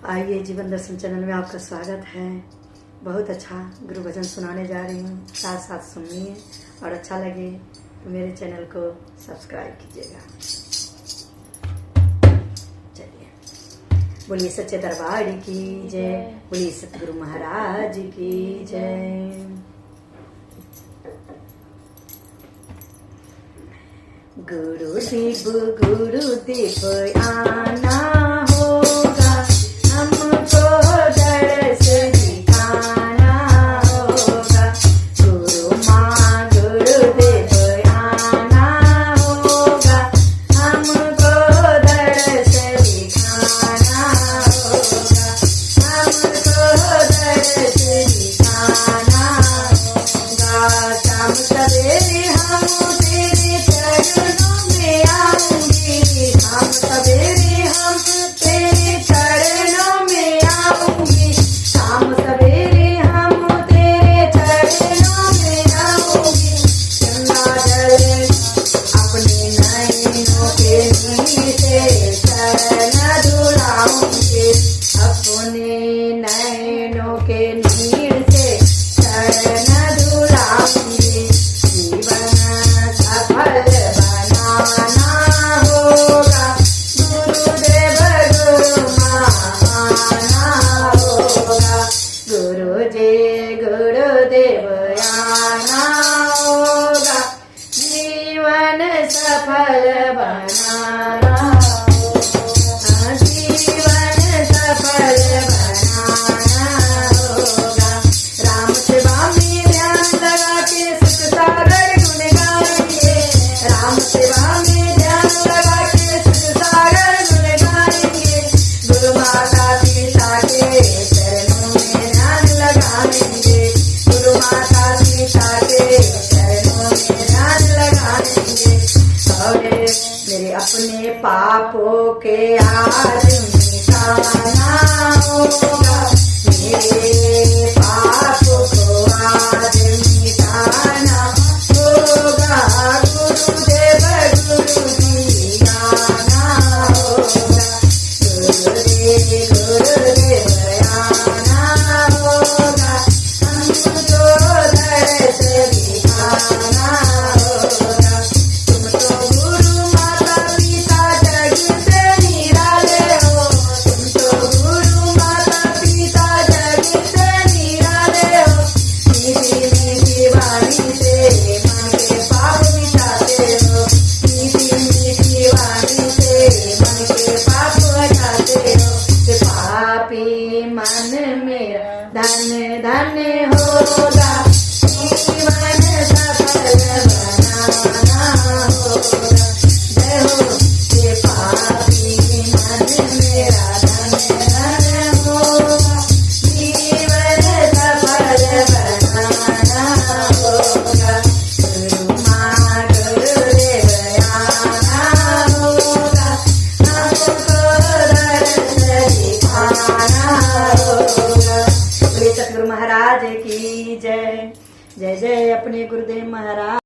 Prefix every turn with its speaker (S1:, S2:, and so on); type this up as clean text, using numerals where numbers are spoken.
S1: आइए जीवन दर्शन चैनल में आपका स्वागत है। बहुत अच्छा गुरु भजन सुनाने जा रही हूँ, साथ साथ सुनिए और अच्छा लगे तो मेरे चैनल को सब्सक्राइब कीजिएगा। चलिए, बोलिए सच्चे दरबार की जय, बोलिए सतगुरु महाराज की जय। गुरुदेव आना होगा, हमको दर्श दिखाना होगा। गुरुदेव आना होगा, हमको दर्श दिखाना होगा। हमको दर्श दिखाना होगा। शाम सवेरे हम तेरे चरणों में आऊंगी, शाम सवेरे हम तेरे चरणों में आऊंगी, शाम सवेरे हम तेरे चरणों में आऊंगी। गंगा जल अपने नैनों के नीचे चरण धुलाऊंगी, अपने नैनों के नीचे चरण धुलाऊंगी। जीवन सफल बनाना होगा, गुरुदेव गुरु माना होगा। गुरुदेव आना होगा, जीवन सफल बनाना होगा। जीवन सफल बनाना होगा। राम सेवा में ध्यान लगा के सुख सागर गुण गाएंगे, राम सेवा में ध्यान लगा के सुख सागर गुण गाएंगे। गुरु माता पिता के चरणों में ध्यान लगाएंगे, गुरु माता पिता के चरणों में ध्यान लगाएंगे। और मेरे अपने पापों के आज मिटाना होगा, मेरे पाप को आज मिटाना होगा। गुरुदेव गुरु जी आना होगा, गुरुदेव आना होगा। हमको दर्श दिखाना होगा। तुम तो गुरु माता पिता जग से निराले हो, तुम तो गुरु माता पिता जग से निराले हो। मीठी मीठी वाणी से मन के पाप मिटाते हो, मीठी मीठी वाणी से मन के पाप हटाते हो। पापी मन मेरा धन धन होगा, जीवन सफल बनाना होगा। जय हो ये पापी मन मेरा धन धन होगा, जीवन सफल बनाना होगा। गुरुदेव आना होगा, हमको दर्श दिखाना होगा। बोलिए सतगुरु महाराज की जय। जय जय अपने गुरुदेव महाराज।